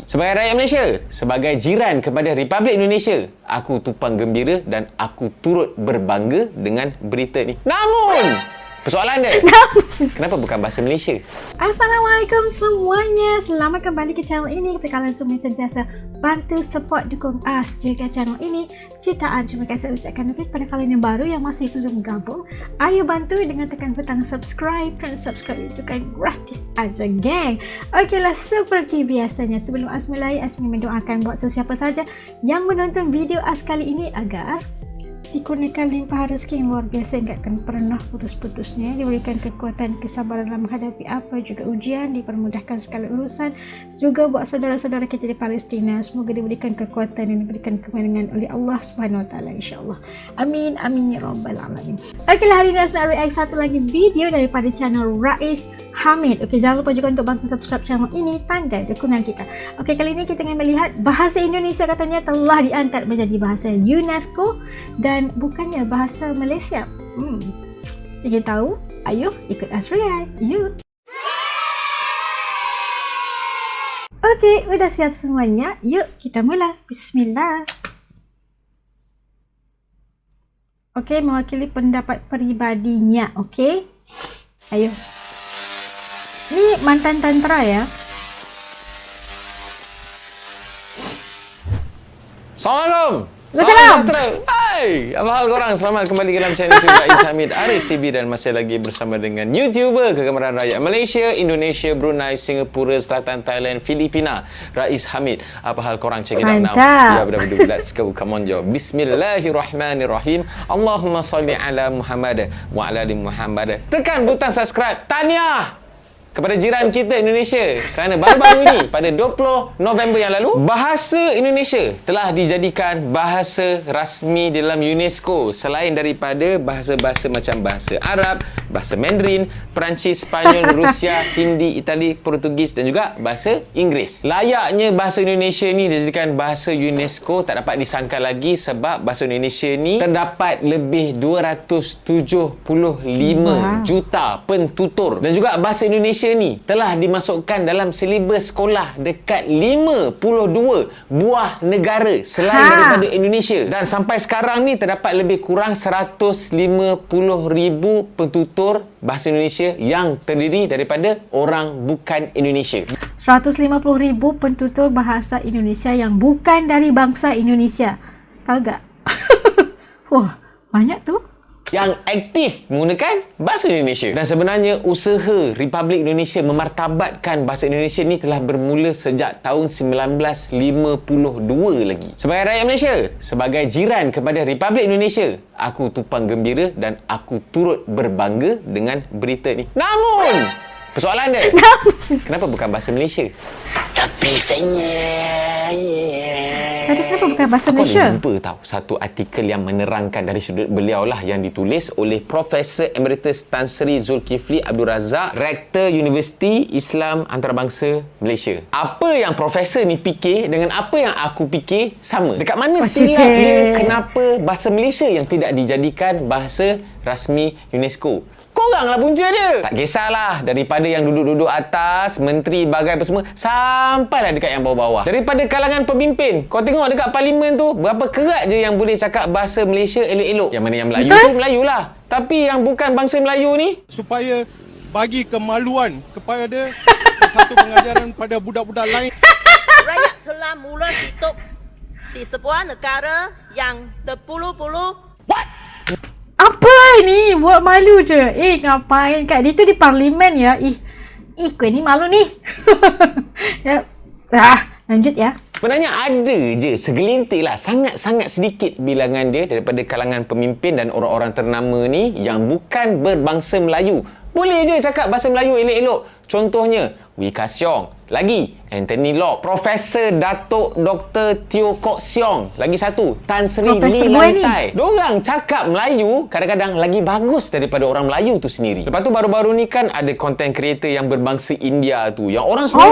Sebagai rakyat Malaysia, sebagai jiran kepada Republik Indonesia, aku tumpang gembira dan aku turut berbangga dengan berita ni. Namun, persoalan dia, kenapa bukan bahasa Malaysia? Assalamualaikum semuanya. Selamat kembali ke channel ini. Kepada kalian semua yang sentiasa bantu, support, dukung us jaga channel ini, jutaan terima kasih ucapkan lebih kepada kalian yang baru yang masih belum bergabung. Ayo bantu dengan tekan butang subscribe. Kerana subscribe itu kan gratis aja, geng. Okeylah, seperti biasanya sebelum us mulai, us ingin mendoakan buat sesiapa saja yang menonton video us kali ini agar dikurniakan limpah rezeki yang luar biasa yang tak akan pernah putus-putusnya, diberikan kekuatan, kesabaran dalam menghadapi apa juga ujian, dipermudahkan segala urusan. Juga buat saudara-saudara kita di Palestina, semoga diberikan kekuatan dan diberikan kemenangan oleh Allah Subhanahu Wa Taala, insya-Allah. Amin amin ya rabbal alamin. Okeylah, hari ini saya nak react satu lagi video daripada channel Rais Hamid. Okey, jangan lupa juga untuk bantu subscribe channel ini, tanda dukungan kita. Okey, kali ini kita akan melihat bahasa Indonesia katanya telah diangkat menjadi bahasa UNESCO dan bukannya bahasa Malaysia. Ingin tahu? Ayo ikut us react. Yuk. Okey, udah siap semuanya? Yuk kita mula. Bismillah. Okey, mewakili pendapat peribadinya. Okey. Ayo. Ni mantan tentera ya. Assalamualaikum. Waalaikumsalam. Hai, apa hal korang? Selamat kembali ke dalam channel YouTube Rais Hamid Aris TV dan masih lagi bersama dengan YouTuber kegemaran rakyat Malaysia, Indonesia, Brunei, Singapura, Selatan, Thailand, Filipina, Rais Hamid. Apa hal korang? Check it out now. Ya, betul-betul. Let's go. Come on, yo. Bismillahirrahmanirrahim. Allahumma salli ala Muhammad wa ala ali Muhammad. Tekan butang subscribe. Tahniah kepada jiran kita Indonesia kerana baru-baru ini pada 20 November yang lalu bahasa Indonesia telah dijadikan bahasa rasmi dalam UNESCO selain daripada bahasa-bahasa macam bahasa Arab, bahasa Mandarin, Perancis, Spanyol, Rusia, Hindi, Itali, Portugis dan juga bahasa Inggeris. Layaknya bahasa Indonesia ni dijadikan bahasa UNESCO tak dapat disangka lagi sebab bahasa Indonesia ni terdapat lebih 275 juta pentutur dan juga bahasa Indonesia ni telah dimasukkan dalam silibus sekolah dekat 52 buah negara selain daripada Indonesia. Dan sampai sekarang ni terdapat lebih kurang 150,000 pentutur bahasa Indonesia yang terdiri daripada orang bukan Indonesia. 150,000 pentutur bahasa Indonesia yang bukan dari bangsa Indonesia. Tahu tak? Wah, banyak tu. Yang aktif menggunakan bahasa Indonesia. Dan sebenarnya usaha Republik Indonesia memartabatkan bahasa Indonesia ni telah bermula sejak tahun 1952 lagi. Sebagai rakyat Malaysia, sebagai jiran kepada Republik Indonesia, aku tumpang gembira dan aku turut berbangga dengan berita ni. Namun, persoalan dia, kenapa bukan bahasa Malaysia? Tapi kenapa bukan bahasa Malaysia? Aku ada jumpa tahu satu artikel yang menerangkan dari sudut beliau lah yang ditulis oleh Profesor Emeritus Tan Sri Zulkifli Abdul Razak, Rektor Universiti Islam Antarabangsa Malaysia. Apa yang Profesor ni fikir dengan apa yang aku fikir sama. Dekat mana silap dia kenapa bahasa Malaysia yang tidak dijadikan bahasa rasmi UNESCO? Koranglah punca dia. Tak kisahlah daripada yang duduk-duduk atas, menteri, bagai apa semua, sampailah dekat yang bawah-bawah. Daripada kalangan pemimpin, kau tengok dekat parlimen tu, berapa kerat je yang boleh cakap bahasa Malaysia elok-elok. Yang mana yang Melayu tu, Melayu lah. Tapi yang bukan bangsa Melayu ni, supaya bagi kemaluan kepada satu pengajaran pada budak-budak lain. Rakyat telah mula hidup di sebuah negara yang terpuluh-puluh. what? Apa ni? Buat malu je. Ngapain kat dia tu di parlimen ya? Kau ni malu ni. Ya. Lanjut ya. Sebenarnya ada je segelintir lah, sangat-sangat sedikit bilangan dia daripada kalangan pemimpin dan orang-orang ternama ni yang bukan berbangsa Melayu. Boleh je cakap bahasa Melayu elok-elok. Contohnya, Wee Ka Siong. Lagi, Anthony Locke. Profesor Datuk Dr. Teo Kok Siong. Lagi satu, Tan Sri Lee Lantai. Diorang cakap Melayu kadang-kadang lagi bagus daripada orang Melayu tu sendiri. Lepas tu baru-baru ni kan ada content creator yang berbangsa India tu. Yang orang semua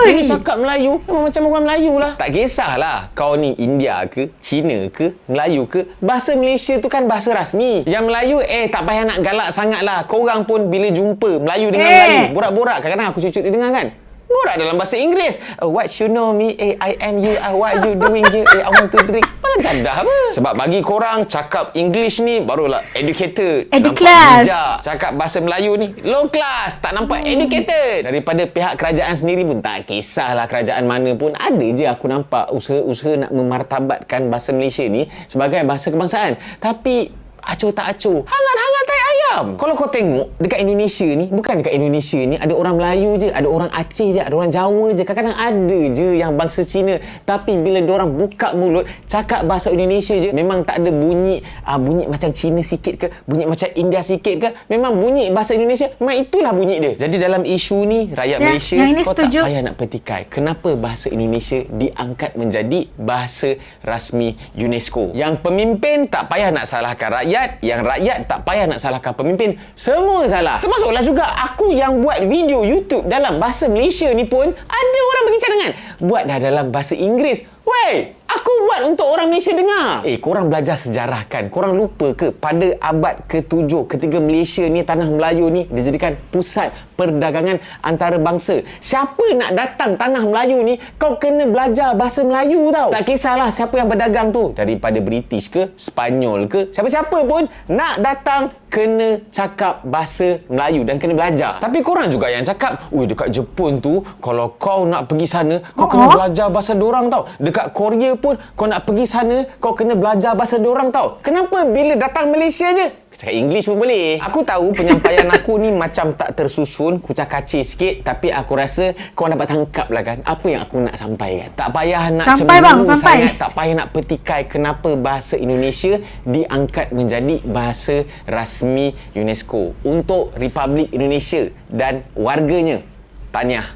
dia cakap Melayu memang macam orang Melayu lah. Tak kisahlah kau ni India ke, Cina ke, Melayu ke. Bahasa Malaysia tu kan bahasa rasmi. Yang Melayu tak payah nak galak sangat lah. Korang pun bila jumpa Melayu dengan Melayu, borak-borak kadang-kadang aku cucuk dia dengar kan. borak dalam bahasa Inggeris. What you know me, I am you, what you doing here, I want to drink. Malah jadah apa? Sebab bagi korang cakap English ni barulah educated, nampak Class. bijak. Cakap bahasa Melayu ni low class, tak nampak educated. Daripada pihak kerajaan sendiri pun tak kisahlah kerajaan mana pun, ada je aku nampak usaha-usaha nak memartabatkan bahasa Malaysia ni sebagai bahasa kebangsaan. Tapi acuh tak acuh, hangat-hangat tai ayam. Kalau kau tengok dekat Indonesia ni, bukan dekat Indonesia ni ada orang Melayu je, ada orang Aceh je, ada orang Jawa je, kadang-kadang ada je yang bangsa Cina. Tapi bila diorang buka mulut cakap bahasa Indonesia je, memang tak ada bunyi bunyi macam Cina sikit ke, bunyi macam India sikit ke, memang bunyi bahasa Indonesia, memang itulah bunyi dia. Jadi dalam isu ni rakyat Malaysia, kau setuju. tak payah nak petikai kenapa bahasa Indonesia diangkat menjadi bahasa rasmi UNESCO. Yang pemimpin tak payah nak salahkan rakyat, yang rakyat tak payah nak salahkan pemimpin. Semua salah. Termasuklah juga aku yang buat video YouTube dalam bahasa Malaysia ni pun ada orang bagi cadangan, buat dah dalam bahasa Inggeris. Wey, aku buat untuk orang Malaysia dengar. Korang belajar sejarah kan? Korang lupa ke pada abad ke-7 ketika Malaysia ni, tanah Melayu ni dijadikan pusat perdagangan antarabangsa. Siapa nak datang tanah Melayu ni, kau kena belajar bahasa Melayu tau. Tak kisahlah siapa yang berdagang tu, daripada British ke, Spanyol ke, siapa-siapa pun nak datang kena cakap bahasa Melayu dan kena belajar. Tapi korang juga yang cakap, dekat Jepun tu kalau kau nak pergi sana, kau kena belajar bahasa dorang tau. Dekat Korea pun kau nak pergi sana, kau kena belajar bahasa dorang tau. Kenapa bila datang Malaysia je cakap English pun boleh? Aku tahu penyampaian aku ni macam tak tersusun, kucak-kacir sikit, tapi aku rasa kau dapat tangkap lah kan apa yang aku nak sampaikan. Tak payah nak cemburu sangat, tak payah nak petikai kenapa bahasa Indonesia diangkat menjadi bahasa rasmi UNESCO untuk Republik Indonesia dan warganya. Tahniah,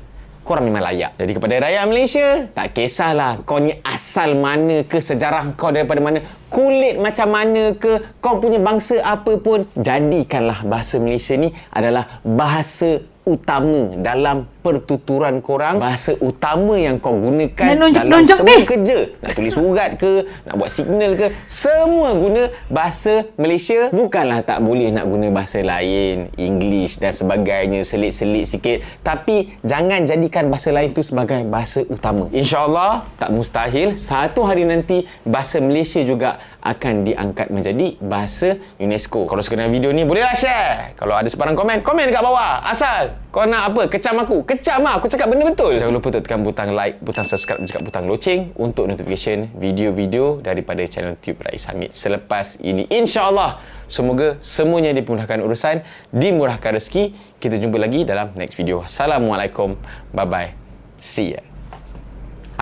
korang memang layak. Jadi kepada rakyat Malaysia, tak kisahlah kau ni asal mana ke, sejarah kau daripada mana, kulit macam mana ke, kau punya bangsa apa pun, jadikanlah bahasa Malaysia ni adalah bahasa utama dalam pertuturan korang, bahasa utama yang kau gunakan dalam semua kerja. Nak tulis surat ke, nak buat signal ke, semua guna bahasa Malaysia. Bukanlah tak boleh nak guna bahasa lain, English dan sebagainya, selit-selit sikit, tapi jangan jadikan bahasa lain tu sebagai bahasa utama. InsyaAllah tak mustahil satu hari nanti bahasa Malaysia juga akan diangkat menjadi bahasa UNESCO. Kalau suka dengan video ni, bolehlah share. Kalau ada sebarang komen dekat bawah. Asal kau nak apa, kecam aku, aku cakap benda betul. Jangan lupa untuk tekan butang like, butang subscribe dan juga butang loceng untuk notification video-video daripada channel YouTube Rais Hamid selepas ini. InsyaAllah semoga semuanya dipermudahkan urusan, dimurahkan rezeki. Kita jumpa lagi dalam next video. Assalamualaikum, bye bye, see ya.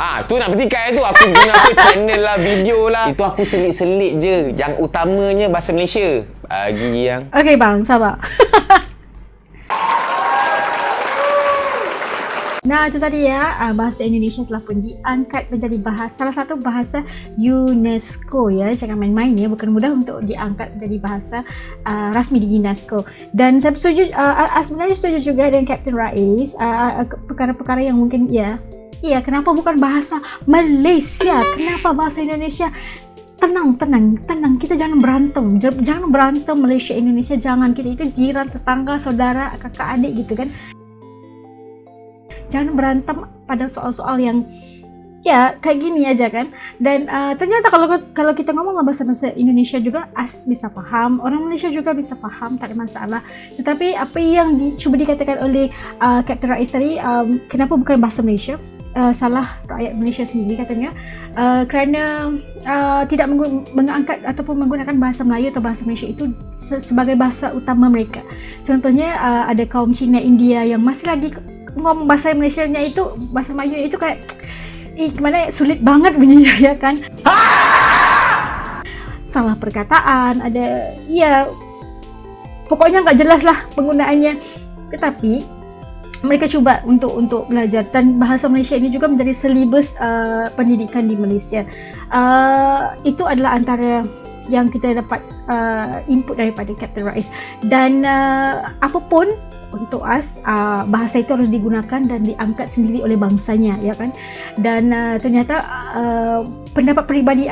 Tu nak petikai tu, aku guna apa channel lah, video lah, itu aku selit-selit je, yang utamanya bahasa Malaysia. Bagi yang okey bang, sabar. Nah, itu tadi ya, bahasa Indonesia telah pun diangkat menjadi salah satu bahasa UNESCO ya. Jangan main-main ya, bukan mudah untuk diangkat menjadi bahasa rasmi di UNESCO. Dan saya setuju, sebenarnya setuju juga dengan Captain Rais, perkara-perkara yang mungkin kenapa bukan bahasa Malaysia? Kenapa bahasa Indonesia? Tenang, kita jangan berantem Malaysia Indonesia, jangan. Kita itu jiran, tetangga, saudara, kakak adik gitu kan. Jangan berantem pada soal-soal yang kayak gini aja kan. Dan ternyata kalau kita ngomong bahasa Indonesia juga bisa paham, orang Malaysia juga bisa paham, tak ada masalah. Tetapi apa yang cuba dikatakan oleh Captain Rais tadi, kenapa bukan bahasa Malaysia? Salah rakyat Malaysia sendiri katanya, kerana tidak mengangkat ataupun menggunakan bahasa Melayu atau bahasa Malaysia itu sebagai bahasa utama mereka. Contohnya ada kaum Cina, India yang masih lagi ngomong bahasa Malaysianya itu, bahasa Melayu itu kayak gimana, sulit banget bunyinya ya kan. Salah perkataan, ada pokoknya nggak jelas lah penggunaannya. Tetapi mereka cuba untuk belajar, dan bahasa Malaysia ini juga menjadi silibus pendidikan di Malaysia. Itu adalah antara yang kita dapat input daripada Captain Rais. Dan apapun untuk bahasa itu harus digunakan dan diangkat sendiri oleh bangsanya ya kan. Dan ternyata pendapat peribadi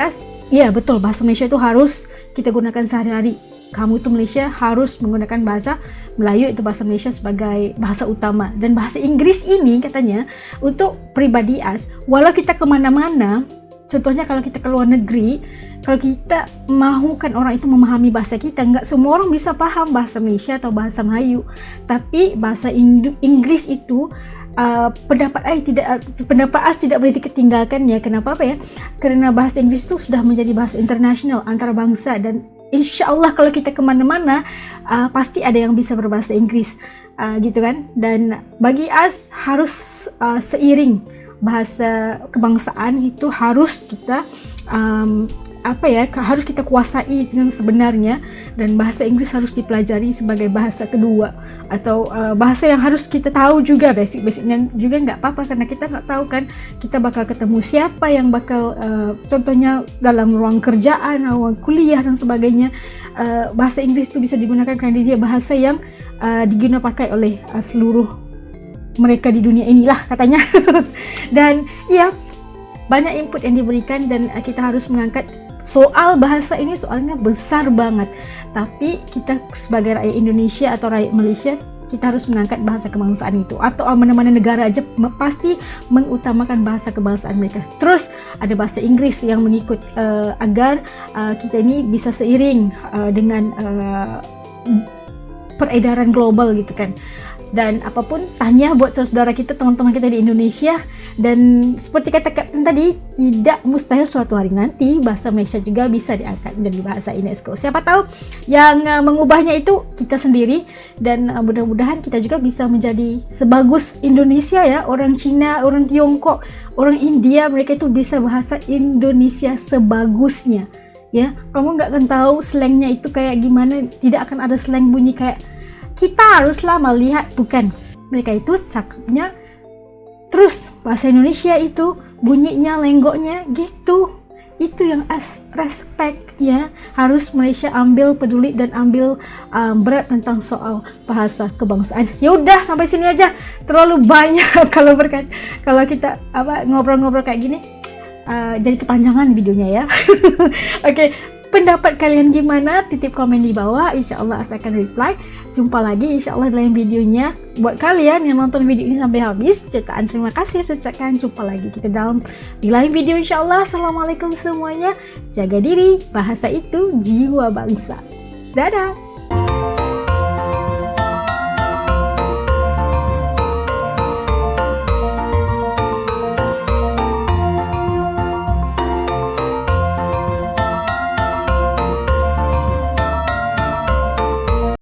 betul, bahasa Malaysia itu harus kita gunakan sehari-hari. Kamu tu Malaysia harus menggunakan bahasa Melayu itu bahasa Malaysia sebagai bahasa utama, dan bahasa Inggeris ini katanya untuk pribadi AS, walau kita kemana-mana, contohnya kalau kita ke luar negeri, kalau kita mahukan orang itu memahami bahasa kita, nggak semua orang bisa paham bahasa Malaysia atau bahasa Melayu, tapi bahasa Inggris itu pendapat AS tidak boleh diketinggalkan ya. Kenapa ya? Karena bahasa Inggris itu sudah menjadi bahasa internasional antarabangsa, dan insya Allah kalau kita kemana-mana pasti ada yang bisa berbahasa Inggris, gitu kan. Dan bagi AS harus seiring bahasa kebangsaan itu harus kita harus kita kuasai dengan sebenarnya, dan bahasa Inggris harus dipelajari sebagai bahasa kedua atau bahasa yang harus kita tahu juga, basic-basicnya juga nggak apa-apa, karena kita nggak tahu kan kita bakal ketemu siapa yang bakal contohnya dalam ruang kerjaan, ruang kuliah dan sebagainya. Bahasa Inggris itu bisa digunakan karena dia bahasa yang digunakan pakai oleh seluruh mereka di dunia inilah katanya. Dan ya, banyak input yang diberikan, dan kita harus mengangkat soal bahasa ini. Soalnya besar banget, tapi kita sebagai rakyat Indonesia atau rakyat Malaysia, kita harus mengangkat bahasa kebangsaan itu, atau mana-mana negara aja pasti mengutamakan bahasa kebangsaan mereka. Terus ada bahasa Inggris yang mengikut agar kita ini bisa seiring dengan peredaran global gitu kan. Dan apapun, tanya buat saudara kita, teman-teman kita di Indonesia. Dan seperti kata Kapten tadi, tidak mustahil suatu hari nanti bahasa Malaysia juga bisa diangkat menjadi bahasa UNESCO. Siapa tahu yang mengubahnya itu kita sendiri, dan mudah-mudahan kita juga bisa menjadi sebagus Indonesia ya. Orang Cina, orang Tiongkok, orang India, mereka itu bisa bahasa Indonesia sebagusnya ya. Kamu nggak akan tahu slangnya itu kayak gimana, tidak akan ada slang bunyi kayak kita. Haruslah melihat, bukan, mereka itu cakapnya, terus bahasa Indonesia itu bunyinya, lenggoknya gitu. Itu yang respect ya. Harus Malaysia ambil peduli dan ambil berat tentang soal bahasa kebangsaan. Ya udah, sampai sini aja, terlalu banyak kalau kita ngobrol-ngobrol kayak gini, jadi kepanjangan videonya ya. Oke. Pendapat kalian gimana? Titip komen di bawah, insya Allah saya akan reply. Jumpa lagi insya Allah dalam videonya. Buat kalian yang nonton video ini sampai habis, jutaan terima kasih. Saya ucapkan jumpa lagi kita di lain video insya Allah. Assalamualaikum semuanya. Jaga diri, bahasa itu jiwa bangsa. Dadah.